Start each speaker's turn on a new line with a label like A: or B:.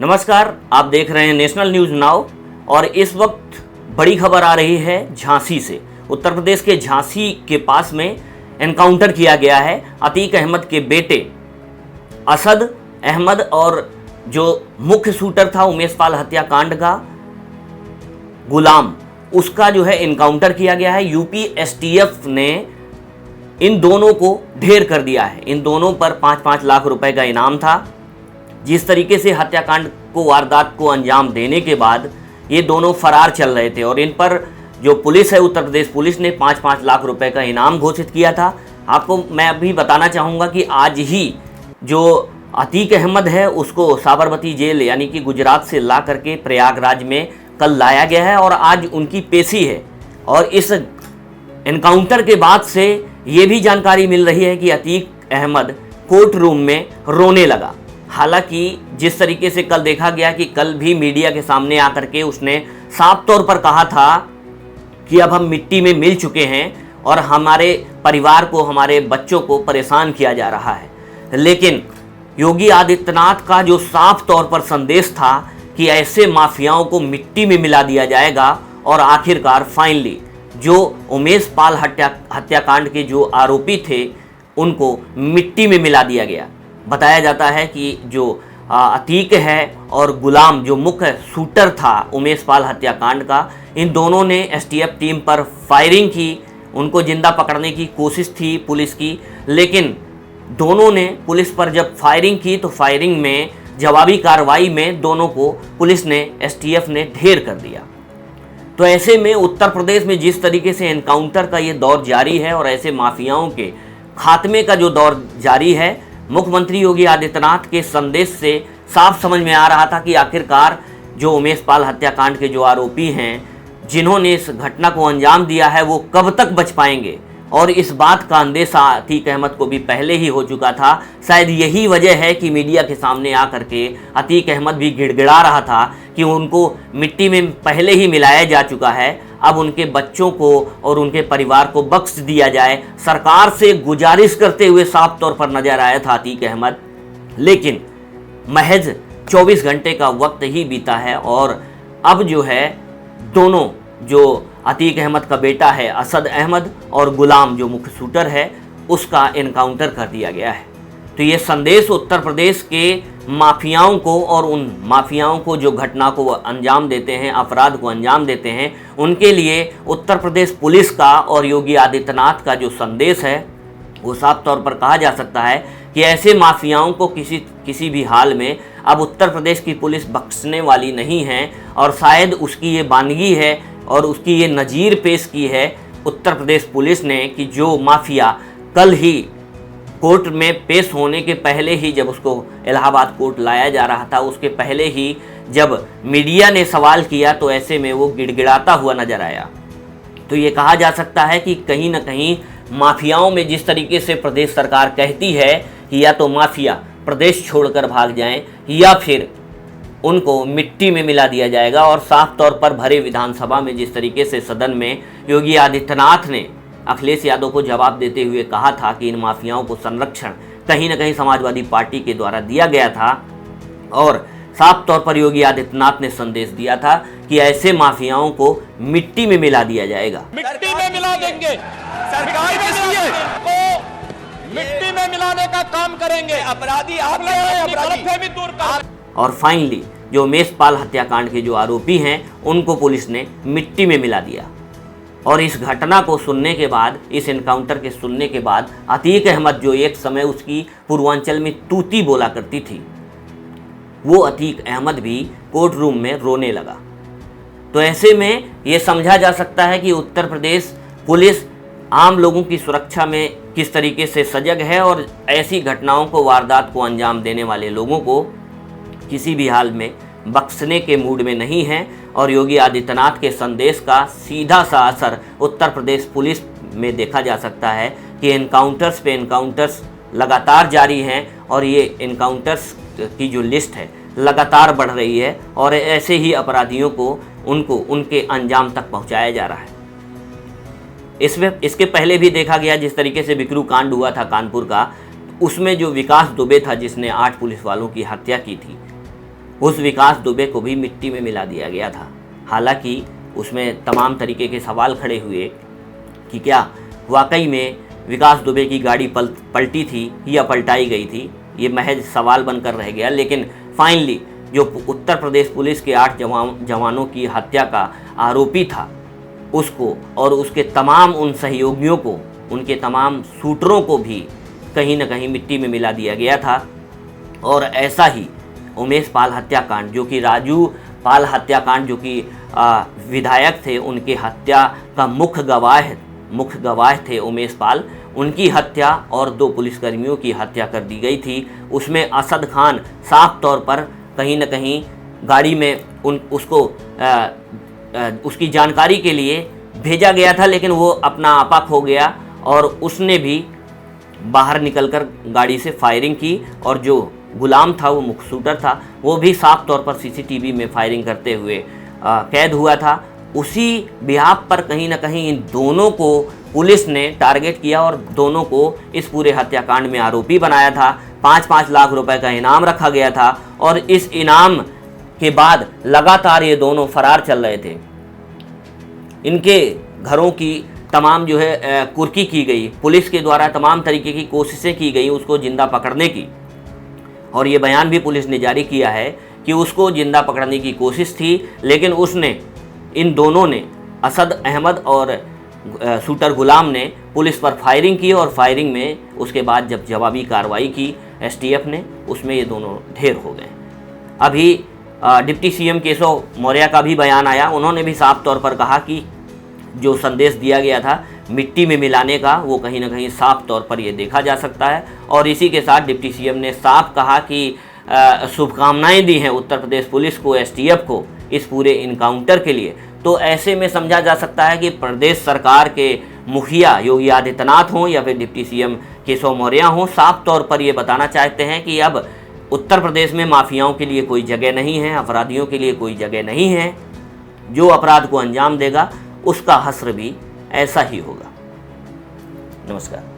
A: नमस्कार, आप देख रहे हैं नेशनल न्यूज नाउ और इस वक्त बड़ी खबर आ रही है झांसी से। उत्तर प्रदेश के झांसी के पास में एनकाउंटर किया गया है अतीक अहमद के बेटे असद अहमद और जो मुख्य शूटर था उमेश पाल हत्याकांड का गुलाम, उसका जो है एनकाउंटर किया गया है। यूपी एसटीएफ ने इन दोनों को ढेर कर दिया है। इन दोनों पर 5-5 लाख रुपए का इनाम था। जिस तरीके से हत्याकांड को वारदात को अंजाम देने के बाद ये दोनों फरार चल रहे थे और इन पर जो पुलिस है, उत्तर प्रदेश पुलिस ने 5-5 लाख रुपए का इनाम घोषित किया था। आपको मैं अभी बताना चाहूँगा कि आज ही जो अतीक अहमद है उसको साबरमती जेल यानी कि गुजरात से ला करके प्रयागराज में कल लाया गया है और आज उनकी पेशी है। और इस एनकाउंटर के बाद से ये भी जानकारी मिल रही है कि अतीक अहमद कोर्ट रूम में रोने लगा। हालांकि जिस तरीके से कल देखा गया कि कल भी मीडिया के सामने आकर के उसने साफ तौर पर कहा था कि अब हम मिट्टी में मिल चुके हैं और हमारे परिवार को, हमारे बच्चों को परेशान किया जा रहा है। लेकिन योगी आदित्यनाथ का जो साफ तौर पर संदेश था कि ऐसे माफियाओं को मिट्टी में मिला दिया जाएगा और आखिरकार फाइनली जो उमेश पाल हत्याकांड के जो आरोपी थे उनको मिट्टी में मिला दिया गया। बताया जाता है कि जो अतीक है और गुलाम जो मुख्य शूटर था उमेश पाल हत्याकांड का, इन दोनों ने एसटीएफ टीम पर फायरिंग की। उनको जिंदा पकड़ने की कोशिश थी पुलिस की, लेकिन दोनों ने पुलिस पर जब फायरिंग की तो फायरिंग में जवाबी कार्रवाई में दोनों को पुलिस ने, एसटीएफ ने ढेर कर दिया। तो ऐसे में उत्तर प्रदेश में जिस तरीके से एनकाउंटर का ये दौर जारी है और ऐसे माफियाओं के खात्मे का जो दौर जारी है, मुख्यमंत्री योगी आदित्यनाथ के संदेश से साफ समझ में आ रहा था कि आखिरकार जो उमेश पाल हत्याकांड के जो आरोपी हैं, जिन्होंने इस घटना को अंजाम दिया है, वो कब तक बच पाएंगे। और इस बात का अंदेशा अतीक अहमद को भी पहले ही हो चुका था। शायद यही वजह है कि मीडिया के सामने आकर के अतीक अहमद भी गिड़गिड़ा रहा था कि उनको मिट्टी में पहले ही मिलाया जा चुका है, अब उनके बच्चों को और उनके परिवार को बख्श दिया जाए। सरकार से गुजारिश करते हुए साफ तौर पर नजर आया था अतीक अहमद। लेकिन महज 24 घंटे का वक्त ही बीता है और अब जो है दोनों, जो अतीक अहमद का बेटा है असद अहमद और गुलाम जो मुख्य शूटर है, उसका एनकाउंटर कर दिया गया है। तो ये संदेश उत्तर प्रदेश के माफियाओं को और उन माफियाओं को जो घटना को अंजाम देते हैं, अपराध को अंजाम देते हैं, उनके लिए उत्तर प्रदेश पुलिस का और योगी आदित्यनाथ का जो संदेश है वो साफ तौर पर कहा जा सकता है कि ऐसे माफियाओं को किसी भी हाल में अब उत्तर प्रदेश की पुलिस बख्शने वाली नहीं है। और शायद उसकी ये बानगी है और उसकी ये नज़ीर पेश की है उत्तर प्रदेश पुलिस ने कि जो माफिया कल ही कोर्ट में पेश होने के पहले ही, जब उसको इलाहाबाद कोर्ट लाया जा रहा था, उसके पहले ही जब मीडिया ने सवाल किया तो ऐसे में वो गिड़गिड़ाता हुआ नजर आया। तो ये कहा जा सकता है कि कहीं ना कहीं माफियाओं में जिस तरीके से प्रदेश सरकार कहती है कि या तो माफिया प्रदेश छोड़कर भाग जाएं या फिर उनको मिट्टी में मिला दिया जाएगा, और साफ तौर पर भरे विधानसभा में जिस तरीके से सदन में योगी आदित्यनाथ ने अखिलेश यादव को जवाब देते हुए कहा था कि इन माफियाओं को संरक्षण कहीं ना कहीं समाजवादी पार्टी के द्वारा दिया गया था, और साफ तौर पर योगी आदित्यनाथ ने संदेश दिया था कि ऐसे माफियाओं को मिट्टी में मिला दिया जाएगा।
B: मिट्टी में मिला देंगे, सरकार को मिट्टी में मिलाने का काम करेंगे। अपराधी आप लोग हैं, अपराधी दूर कर।
A: और फाइनली जो उमेश पाल हत्याकांड के जो आरोपी हैं उनको पुलिस ने मिट्टी में मिला दिया। और इस घटना को सुनने के बाद, इस एनकाउंटर के सुनने के बाद अतीक अहमद जो एक समय उसकी पूर्वांचल में तूती बोला करती थी, वो अतीक अहमद भी कोर्ट रूम में रोने लगा। तो ऐसे में ये समझा जा सकता है कि उत्तर प्रदेश पुलिस आम लोगों की सुरक्षा में किस तरीके से सजग है और ऐसी घटनाओं को, वारदात को अंजाम देने वाले लोगों को किसी भी हाल में बख्शने के मूड में नहीं है। और योगी आदित्यनाथ के संदेश का सीधा सा असर उत्तर प्रदेश पुलिस में देखा जा सकता है कि एनकाउंटर्स पे एनकाउंटर्स लगातार जारी हैं और ये एनकाउंटर्स की जो लिस्ट है लगातार बढ़ रही है और ऐसे ही अपराधियों को उनको उनके अंजाम तक पहुंचाया जा रहा है। इसके पहले भी देखा गया जिस तरीके से बिकरू कांड हुआ था कानपुर का, उसमें जो विकास दुबे था जिसने 8 पुलिस वालों की हत्या की थी, उस विकास दुबे को भी मिट्टी में मिला दिया गया था। हालांकि उसमें तमाम तरीके के सवाल खड़े हुए कि क्या वाकई में विकास दुबे की गाड़ी पलटी थी या पलटाई गई थी। ये महज सवाल बनकर रह गया। लेकिन फाइनली जो उत्तर प्रदेश पुलिस के 8 जवानों की हत्या का आरोपी था, उसको और उसके तमाम उन सहयोगियों को, उनके तमाम शूटरों को भी कहीं न कहीं मिट्टी में मिला दिया गया था। और ऐसा ही उमेश पाल हत्याकांड, जो कि राजू पाल हत्याकांड, जो कि विधायक थे, उनके हत्या का मुख्य गवाह थे उमेश पाल, उनकी हत्या और 2 पुलिसकर्मियों की हत्या कर दी गई थी। उसमें असद खान साफ तौर पर कहीं न कहीं गाड़ी में उसकी जानकारी के लिए भेजा गया था, लेकिन वो अपना आपा खो गया और उसने भी बाहर निकलकर गाड़ी से फायरिंग की। और जो गुलाम था, वो मुख्य शूटर था, वो भी साफ तौर पर सीसीटीवी में फायरिंग करते हुए कैद हुआ था। उसी बिहाफ पर कहीं न कहीं इन दोनों को पुलिस ने टारगेट किया और दोनों को इस पूरे हत्याकांड में आरोपी बनाया था। 5-5 लाख रुपए का इनाम रखा गया था और इस इनाम के बाद लगातार ये दोनों फरार चल रहे थे। इनके घरों की तमाम जो है कुर्की की गई, पुलिस के द्वारा तमाम तरीके की कोशिशें की गई उसको जिंदा पकड़ने की। और ये बयान भी पुलिस ने जारी किया है कि उसको जिंदा पकड़ने की कोशिश थी, लेकिन इन दोनों ने, असद अहमद और शूटर गुलाम ने पुलिस पर फायरिंग की और फायरिंग में उसके बाद जब जवाबी कार्रवाई की एसटीएफ ने, उसमें ये दोनों ढेर हो गए। अभी डिप्टी सीएम केशव मौर्य का भी बयान आया। उन्होंने भी साफ तौर पर कहा कि जो संदेश दिया गया था मिट्टी में मिलाने का, वो कहीं ना कहीं साफ तौर पर ये देखा जा सकता है। और इसी के साथ डिप्टी सीएम ने साफ कहा कि शुभकामनाएं दी हैं उत्तर प्रदेश पुलिस को, एसटीएफ को इस पूरे इनकाउंटर के लिए। तो ऐसे में समझा जा सकता है कि प्रदेश सरकार के मुखिया योगी आदित्यनाथ हों या फिर डिप्टी सीएम केशव मौर्य हों, साफ तौर पर ये बताना चाहते हैं कि अब उत्तर प्रदेश में माफियाओं के लिए कोई जगह नहीं है, अपराधियों के लिए कोई जगह नहीं है। जो अपराध को अंजाम देगा उसका हश्र भी ऐसा ही होगा। नमस्कार।